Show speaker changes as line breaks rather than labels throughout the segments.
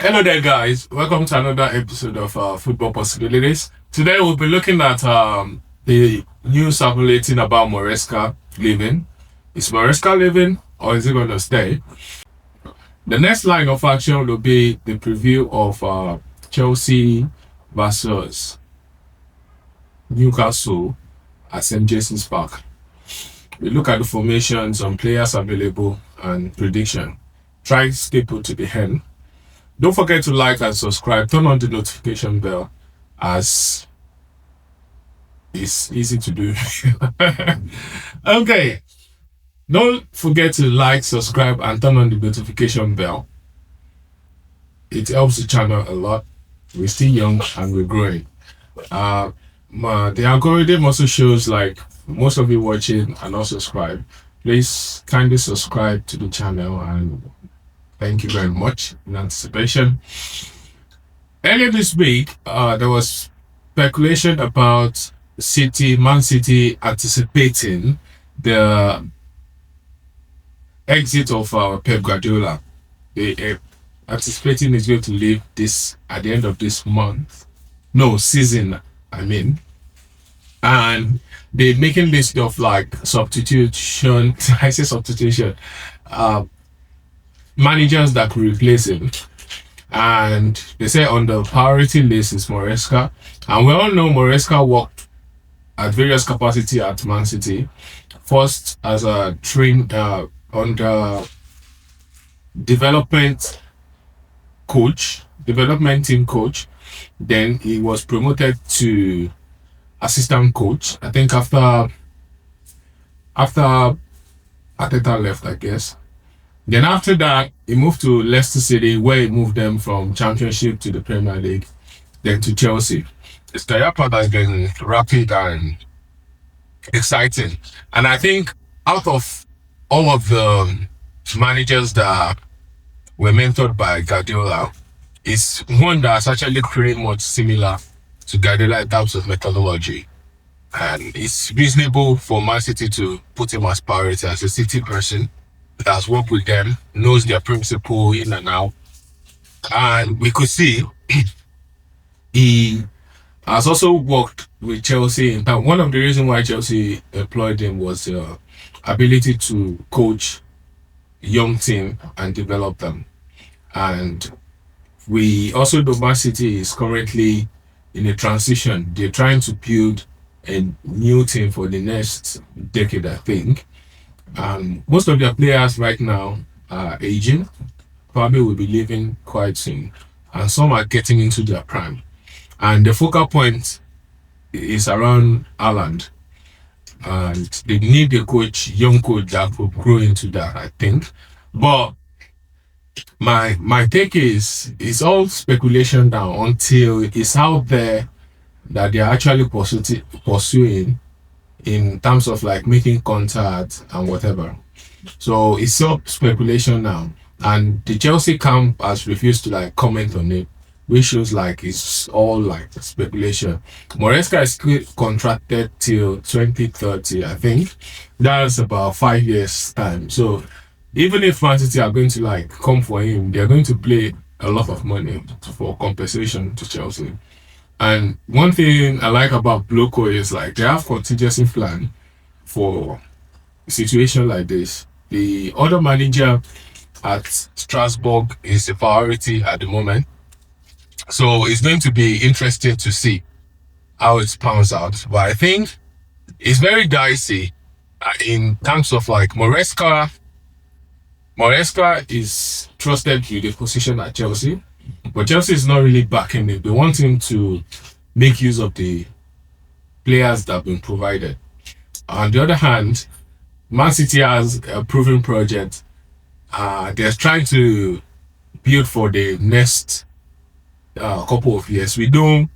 Hello there, guys. Welcome to another episode of Football Possibilities. Today, we'll be looking at the news circulating about Maresca leaving. Is Maresca leaving, or is he going to stay? The next line of action will be the preview of Chelsea versus Newcastle at St. James's Park. We look at the formations on players available and prediction. Try to stay put to the end. Don't forget to like and subscribe. Turn on the notification bell, as it's easy to do. Okay. Don't forget to like, subscribe, and turn on the notification bell. It helps the channel a lot. We're still young and we're growing. The algorithm also shows like most of you watching and not subscribe. Please kindly subscribe to the channel, and thank you very much in anticipation. Earlier this week, there was speculation about Man City anticipating the exit of Pep Guardiola. They anticipating he's going to leave this at the end of this month. No, season, I mean. And they're making list of like substitution, I say substitution, managers that could replace him. And they say on the priority list is Maresca. And we all know Maresca worked at various capacity at Man City. First as a under development team coach. Then he was promoted to assistant coach. I think after Ateta left, I guess. Then after that, he moved to Leicester City, where he moved them from Championship to the Premier League, then to Chelsea. It's the part that's been rapid and exciting. And I think out of all of the managers that were mentored by Guardiola, it's one that's actually pretty much similar to Guardiola in terms of methodology. And it's reasonable for Man City to put him as priority as a City person that has worked with them, knows their principle in and out. And we could see he has also worked with Chelsea. In fact, one of the reasons why Chelsea employed him was the ability to coach young team and develop them. And we also know Man City is currently in a transition. They're trying to build a new team for the next decade, I think. Most of their players right now are aging, probably will be leaving quite soon, and some are getting into their prime. And the focal point is around Haaland, and they need a young coach that will grow into that, I think. But my take is, it's all speculation now until it's out there that they're actually pursuing in terms of like making contact and whatever. So it's all speculation now, and the Chelsea camp has refused to like comment on it, which shows like it's all like speculation. Maresca is contracted till 2030, I think. That's about 5 years time. So even if Man City are going to like come for him, they're going to pay a lot of money for compensation to Chelsea. And one thing I like about Bloco is like they have contingency plan for a situation like this. The other manager at Strasbourg is a priority at the moment. So it's going to be interesting to see how it pans out. But I think it's very dicey in terms of like Maresca. Maresca is trusted with the position at Chelsea, but Chelsea is not really backing him. They want him to make use of the players that have been provided. On the other hand, Man City has a proven project. They're trying to build for the next couple of years. We know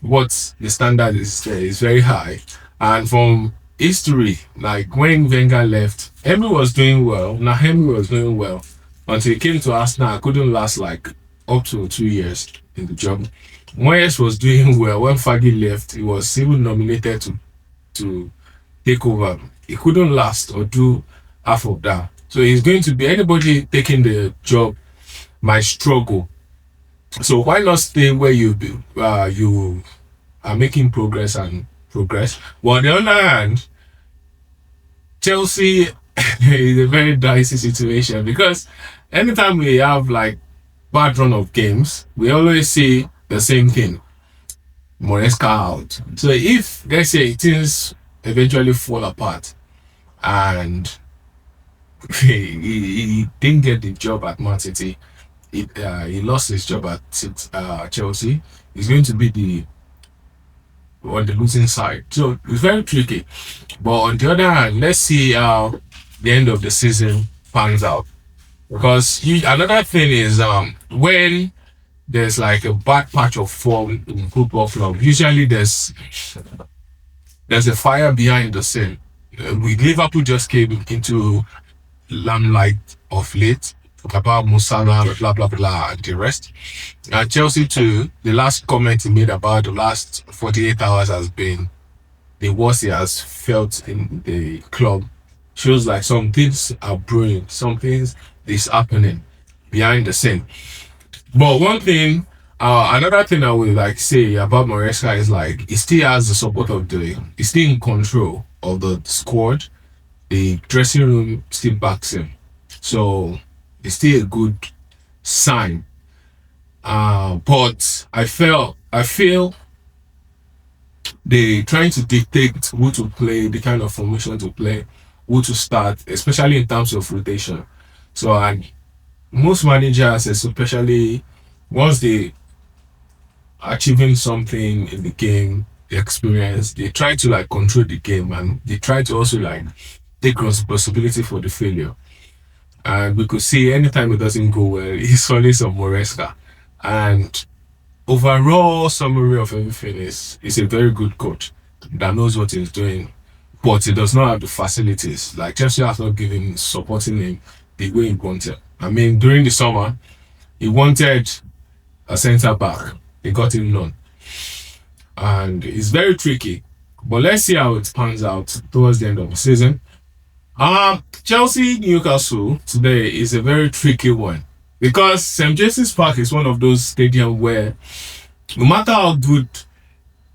what the standard is there is very high. And from history, like when Wenger left, Emery was doing well. Now Emery was doing well until he came to Arsenal. Couldn't last like up to 2 years in the job. Moyes was doing well. When Fergie left, he was even nominated to take over. He couldn't last or do half of that. So it's going to be anybody taking the job might struggle So why not stay where you are making progress and progress? But on the other hand, Chelsea is a very dicey situation because anytime we have like bad run of games, we always see the same thing: Maresca out. So if let's say things eventually fall apart and he didn't get the job at Man City, he lost his job at Chelsea. He's going to be the on the losing side. So it's very tricky. But on the other hand, let's see how the end of the season pans out. Because another thing is when there's like a bad patch of form in football club, usually there's a fire behind the scene. With Liverpool just came into limelight of late about Musala, blah blah blah, and the rest. And Chelsea too. The last comment he made about the last 48 hours has been the worst he has felt in the club. Shows like some things are brewing, some things is happening behind the scene. But one thing, another thing I would like say about Maresca is like he still has the support of he's still in control of the squad. The dressing room still backs him, so it's still a good sign. But I feel they trying to dictate who to play, the kind of formation to play, who to start, especially in terms of rotation. So and most managers, especially once they achieving something in the game, the experience, they try to like control the game and they try to also like take responsibility for the failure. And we could see anytime it doesn't go well, it's always on Moresca. And overall summary of everything is a very good coach that knows what he's doing, but he does not have the facilities. Like Chelsea has not given supporting him the way he wanted. I mean, during the summer, he wanted a centre back. They got him none. And it's very tricky. But let's see how it pans out towards the end of the season. Chelsea Newcastle today is a very tricky one because St James's Park is one of those stadiums where no matter how good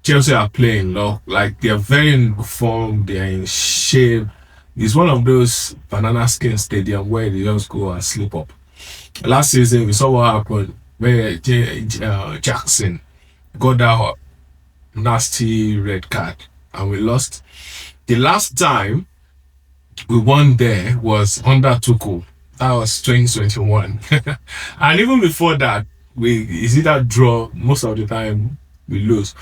Chelsea are playing, no, like they are very in form, they are in shape. It's one of those banana skin stadium where they just go and sleep up. Last season we saw what happened where Jackson got that nasty red card and we lost. The last time we won there was under Tuchel. That was 2021. And even before that, we is either draw most of the time we lose.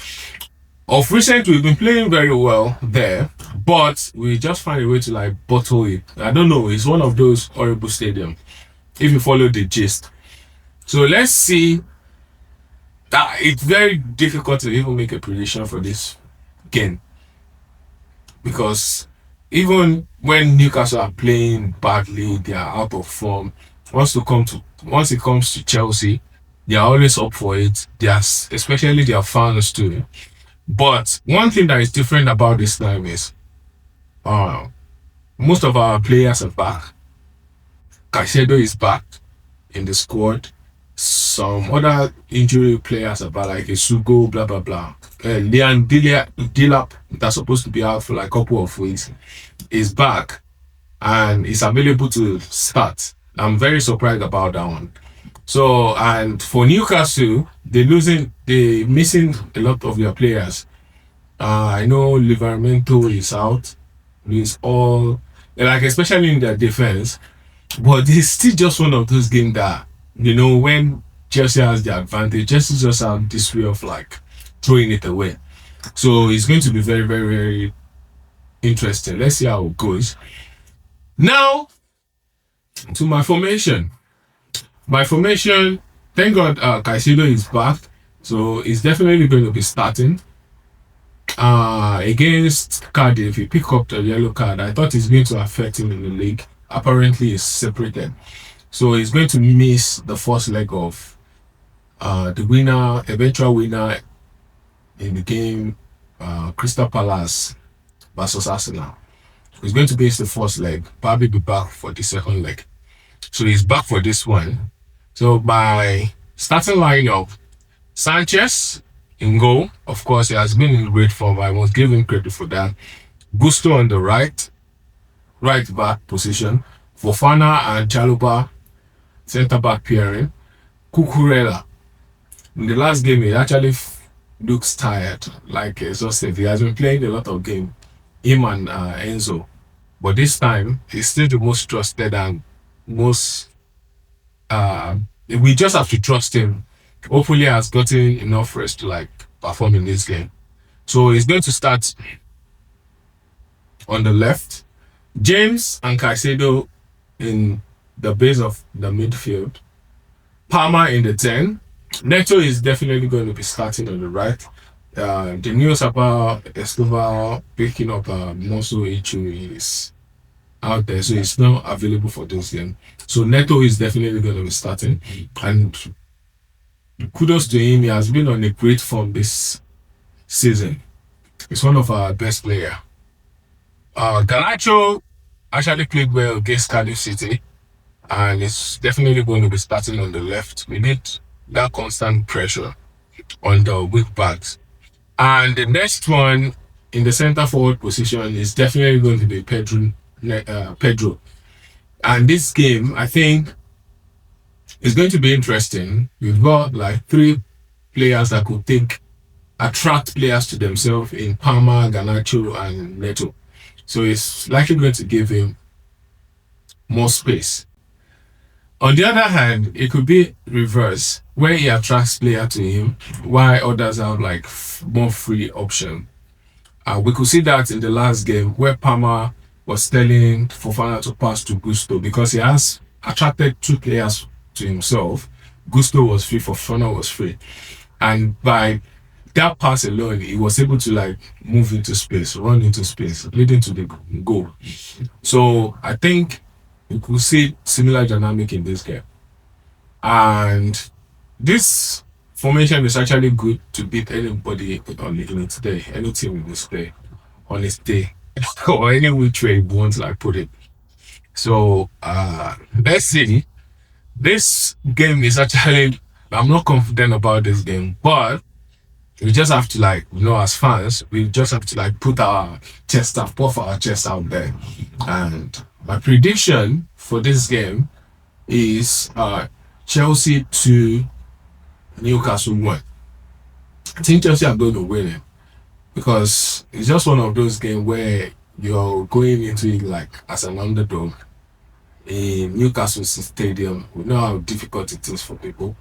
Of recent, we've been playing very well there, but we just find a way to like bottle it. I don't know. It's one of those horrible stadiums. If you follow the gist, so let's see. That it's very difficult to even make a prediction for this game because even when Newcastle are playing badly, they are out of form. Once it comes to Chelsea, they are always up for it. They are especially their fans too. But one thing that is different about this time is uh, most of our players are back. Caicedo is back in the squad. Some other injury players are back, like Isugo, blah blah blah. Liam Dilap, that's supposed to be out for like a couple of weeks, is back and is available to start. I'm very surprised about that one. So and for Newcastle, they missing a lot of their players. I know Livermento is out. It's all like especially in their defense, but it's still just one of those games that when Chelsea has the advantage, Chelsea just have this way of like throwing it away. So it's going to be very, very, very interesting. Let's see how it goes. Now to my formation. My formation, thank God Caicedo is back. So he's definitely going to be starting. Against Cardiff, he picked up the yellow card. I thought it's going to affect him in the league. Apparently, he's separated. So he's going to miss the first leg of the eventual winner in the game, Crystal Palace versus Arsenal. He's going to miss the first leg, probably be back for the second leg. So he's back for this one. So my Starting lineup: Sanchez in goal. Of course, he has been in great form. I must give him credit for that. Gusto on the right back position. Fofana and Chaluba centre back pairing. Cucurella. In the last game, he actually looks tired, like exhausted. He has been playing a lot of game. Him and Enzo. But this time, he's still the most trusted and most. We just have to trust him. Hopefully, he has gotten enough rest to like perform in this game. So he's going to start on the left. James and Caicedo in the base of the midfield. Palmer in the 10. Neto is definitely going to be starting on the right. The news about Escobar picking up muscle issue is out there, so he's not available for those games. So Neto is definitely going to be starting, and kudos to him. He has been on a great form this season. He's one of our best players. Garnacho actually played well against Cardiff City, and it's definitely going to be starting on the left. We need that constant pressure on the weak backs. And the next one in the center forward position is definitely going to be Pedro. And this game, I think, is going to be interesting. We've got like three players that could attract players to themselves in Palmer, Garnacho, and Neto. So it's likely going to give him more space. On the other hand, it could be reverse, where he attracts players to him, while others have like more free option. We could see that in the last game where Palmer was telling Fofana to pass to Gusto because he has attracted two players to himself. Gusto was free, Fofana was free. And by that pass alone, he was able to like move into space, run into space, leading to the goal. So I think we could see similar dynamic in this game. And this formation is actually good to beat anybody in its day, any team in this day, on its day, or any which way you want to like put it. So let's see. This game is actually, I'm not confident about this game, but we just have to like, as fans, we just have to like puff our chest out there. And my prediction for this game is Chelsea 2, Newcastle 1. I think Chelsea are going to win it because it's just one of those games where you're going into it like as an underdog in Newcastle Stadium. We know how difficult it is for people.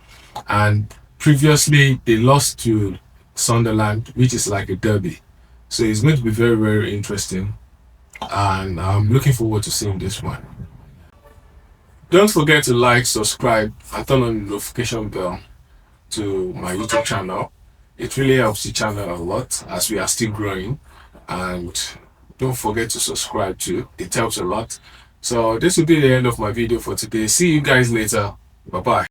And previously, they lost to Sunderland, which is like a derby. So it's going to be very, very interesting. And I'm looking forward to seeing this one. Don't forget to like, subscribe, and turn on the notification bell to my YouTube channel. It really helps the channel a lot as we are still growing. And don't forget to subscribe too. It helps a lot. So this will be the end of my video for today. See you guys later. Bye-bye.